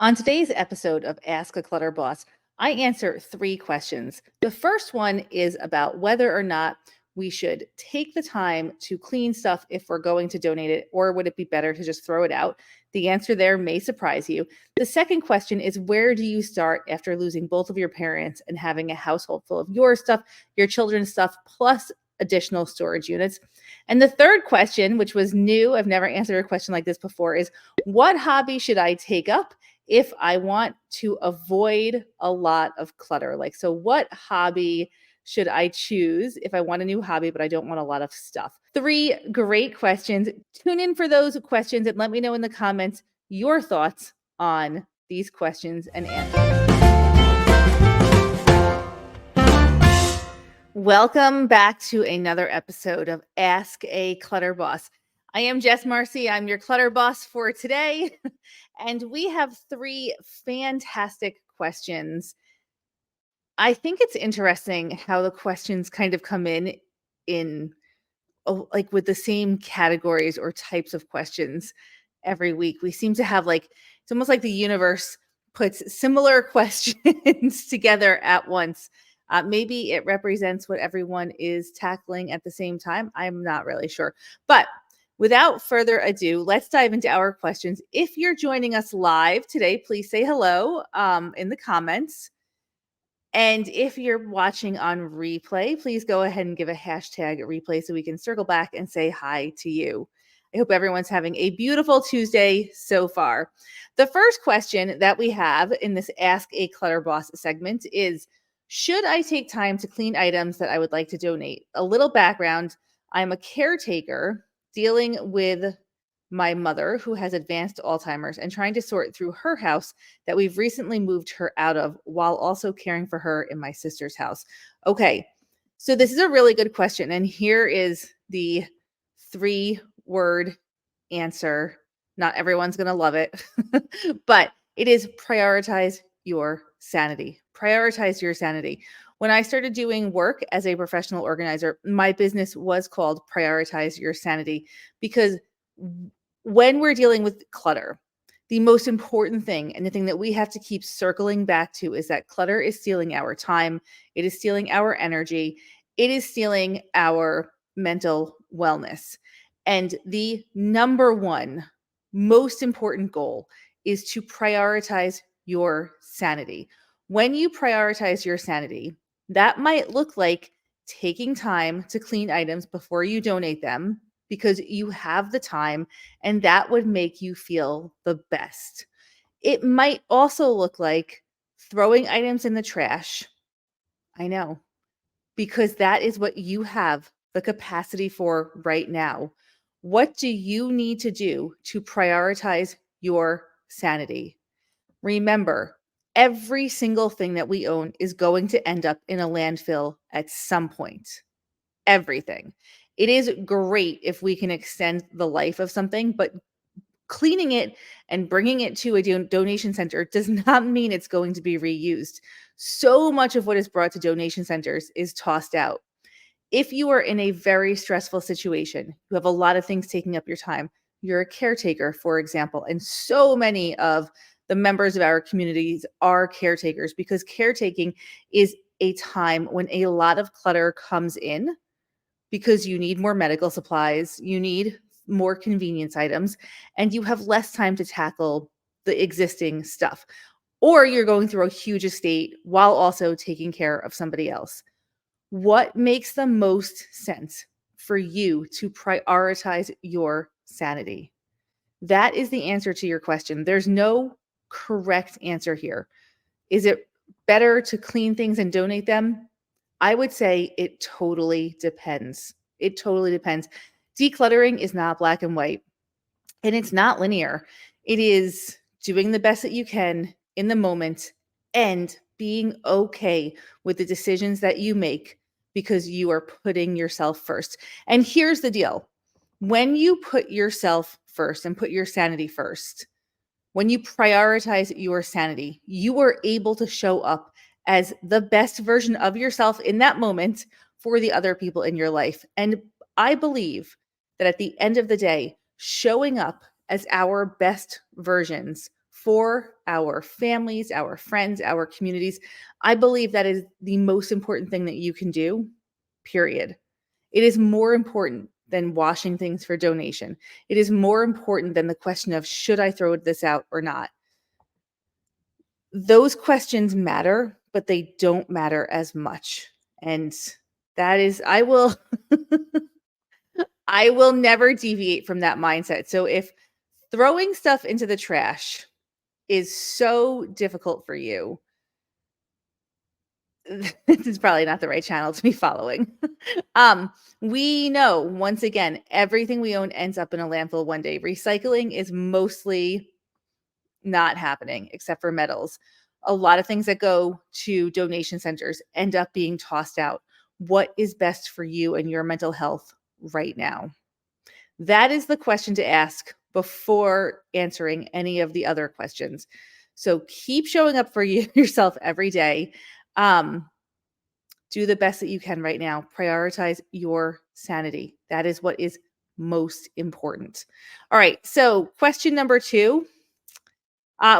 On today's episode of Ask a Clutter Boss, I answer 3 questions. The first one is about whether or not we should take the time to clean stuff if we're going to donate it, or would it be better to just throw it out? The answer there may surprise you. The second question is, where do you start after losing both of your parents and having a household full of your stuff, your children's stuff, plus additional storage units? And the third question, which was new, I've never answered a question like this before, is what hobby should I take up if I want to avoid a lot of clutter? So what hobby should I choose if I want a new hobby, but I don't want a lot of stuff? 3 great questions. Tune in for those questions and let me know in the comments your thoughts on these questions and answers. Welcome back to another episode of Ask a Clutter Boss. I am Jes Marcy. I'm your Clutter Boss for today. And we have 3 fantastic questions. I think it's interesting how the questions kind of come in with the same categories or types of questions every week. We seem to have it's almost like the universe puts similar questions together at once. Maybe it represents what everyone is tackling at the same time. I'm not really sure. But without further ado, let's dive into our questions. If you're joining us live today, please say hello in the comments. And if you're watching on replay, please go ahead and give a hashtag replay so we can circle back and say hi to you. I hope everyone's having a beautiful Tuesday so far. The first question that we have in this Ask a Clutter Boss segment is, should I take time to clean items that I would like to donate? A little background: I'm a caretaker dealing with my mother, who has advanced Alzheimer's, and trying to sort through her house that we've recently moved her out of, while also caring for her in my sister's house. Okay, so this is a really good question. And here is the 3-word answer. Not everyone's going to love it, but it is prioritize your sanity. Prioritize your sanity. When I started doing work as a professional organizer, my business was called Prioritize Your Sanity, because when we're dealing with clutter, the most important thing, and the thing that we have to keep circling back to, is that clutter is stealing our time. It is stealing our energy. It is stealing our mental wellness. And the number one most important goal is to prioritize your sanity. When you prioritize your sanity, that might look like taking time to clean items before you donate them, because you have the time and that would make you feel the best. It might also look like throwing items in the trash. I know, because that is what you have the capacity for right now. What do you need to do to prioritize your sanity? Remember, every single thing that we own is going to end up in a landfill at some point. Everything. It is great if we can extend the life of something, but cleaning it and bringing it to a donation center does not mean it's going to be reused. So much of what is brought to donation centers is tossed out. If you are in a very stressful situation, you have a lot of things taking up your time, you're a caretaker, for example, and so many of the members of our communities are caretakers, because caretaking is a time when a lot of clutter comes in, because you need more medical supplies, you need more convenience items, and you have less time to tackle the existing stuff. Or you're going through a huge estate while also taking care of somebody else. What makes the most sense for you to prioritize your sanity? That is the answer to your question. There's no correct answer here. Is it better to clean things and donate them? I would say it totally depends. It totally depends. Decluttering is not black and white, and it's not linear. It is doing the best that you can in the moment and being okay with the decisions that you make, because you are putting yourself first. And here's the deal. When you put yourself first and put your sanity first, when you prioritize your sanity, you are able to show up as the best version of yourself in that moment for the other people in your life. And I believe that at the end of the day, showing up as our best versions for our families, our friends, our communities. I believe that is the most important thing that you can do, period. It is more important than washing things for donation. It is more important than the question of should I throw this out or not. Those questions matter, but they don't matter as much. And that is I will never deviate from that mindset. So if throwing stuff into the trash is so difficult for you, this is probably not the right channel to be following. We know once again, everything we own ends up in a landfill one day. Recycling is mostly not happening except for metals. A lot of things that go to donation centers end up being tossed out. What is best for you and your mental health right now? That is the question to ask before answering any of the other questions. So keep showing up for yourself every day. Do the best that you can right now. Prioritize your sanity. That is what is most important. All right. So, question number 2,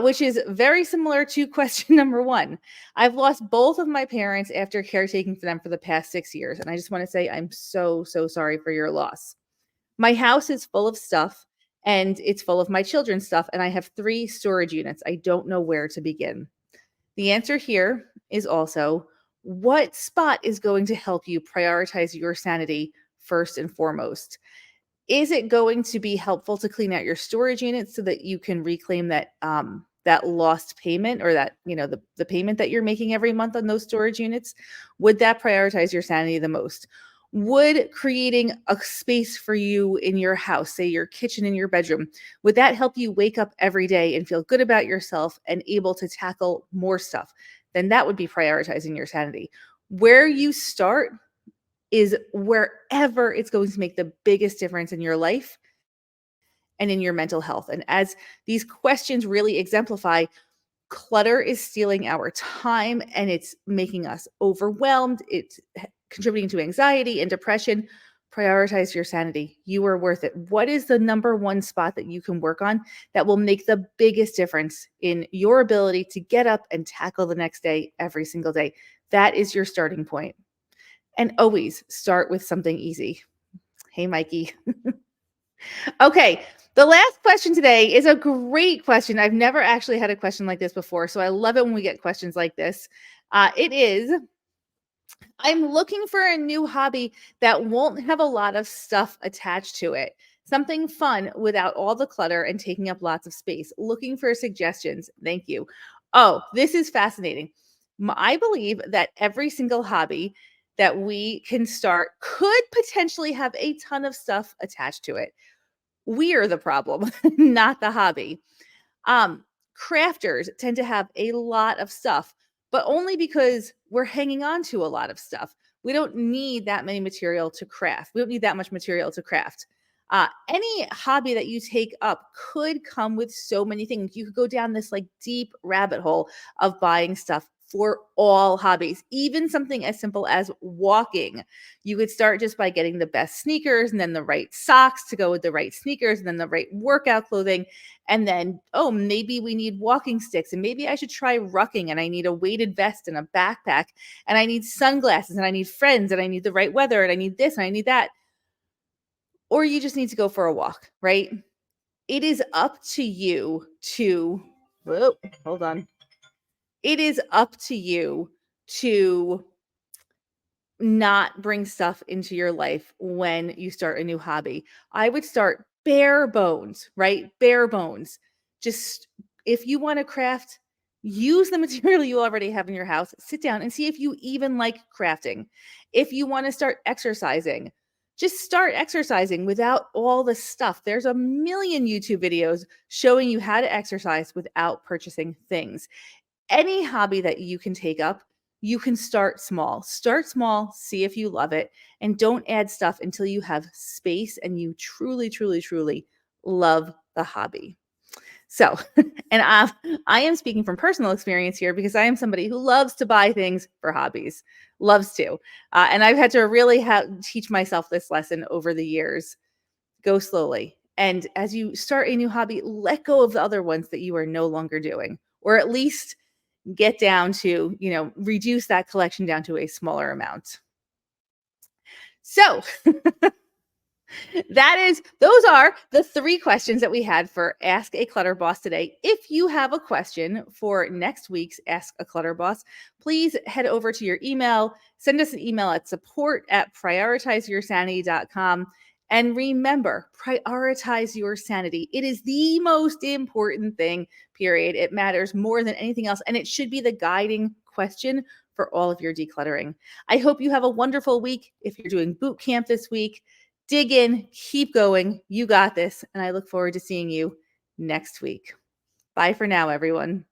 which is very similar to question number 1. I've lost both of my parents after caretaking for them for the past 6 years. And I just want to say, I'm so, so sorry for your loss. My house is full of stuff and it's full of my children's stuff. And I have 3 storage units. I don't know where to begin. The answer here is also what spot is going to help you prioritize your sanity first and foremost? Is it going to be helpful to clean out your storage units so that you can reclaim that lost payment, or that, the payment that you're making every month on those storage units? Would that prioritize your sanity the most? Would creating a space for you in your house, say your kitchen in your bedroom, would that help you wake up every day and feel good about yourself and able to tackle more stuff? Then that would be prioritizing your sanity. Where you start is wherever it's going to make the biggest difference in your life and in your mental health. And as these questions really exemplify, clutter is stealing our time and it's making us overwhelmed. It's contributing to anxiety and depression. Prioritize your sanity. You are worth it. What is the number 1 spot that you can work on that will make the biggest difference in your ability to get up and tackle the next day every single day? That is your starting point. And always start with something easy. Hey, Mikey. Okay. The last question today is a great question. I've never actually had a question like this before, so I love it when we get questions like this. It is, I'm looking for a new hobby that won't have a lot of stuff attached to it. Something fun without all the clutter and taking up lots of space. Looking for suggestions. Thank you. Oh, this is fascinating. I believe that every single hobby that we can start could potentially have a ton of stuff attached to it. We are the problem, not the hobby. Um, Crafters tend to have a lot of stuff, but only because we're hanging on to a lot of stuff. We don't need that many material to craft. We don't need that much material to craft. Any hobby that you take up could come with so many things. You could go down this like deep rabbit hole of buying stuff for all hobbies, even something as simple as walking. You could start just by getting the best sneakers and then the right socks to go with the right sneakers and then the right workout clothing. And then, oh, maybe we need walking sticks and maybe I should try rucking and I need a weighted vest and a backpack and I need sunglasses and I need friends and I need the right weather and I need this and I need that. Or you just need to go for a walk, right? It is up to you to, whoa, hold on. It is up to you to not bring stuff into your life when you start a new hobby. I would start bare bones, right? Bare bones. Just if you want to craft, use the material you already have in your house. Sit down and see if you even like crafting. If you want to start exercising, just start exercising without all the stuff. There's a million YouTube videos showing you how to exercise without purchasing things. Any hobby that you can take up, you can start small. Start small, see if you love it, and don't add stuff until you have space and you truly, truly, truly love the hobby. So, and I am speaking from personal experience here because I am somebody who loves to buy things for hobbies, loves to. And I've had to really teach myself this lesson over the years. Go slowly. And as you start a new hobby, let go of the other ones that you are no longer doing, or at least get down to, reduce that collection down to a smaller amount. So, those are the three questions that we had for Ask a Clutter Boss today. If you have a question for next week's Ask a Clutter Boss, please head over to your email, send us an email at support@prioritizeyoursanity.com. And remember, prioritize your sanity. It is the most important thing, period. It matters more than anything else, and it should be the guiding question for all of your decluttering. I hope you have a wonderful week. If you're doing boot camp this week, dig in, keep going. You got this. And I look forward to seeing you next week. Bye for now, everyone.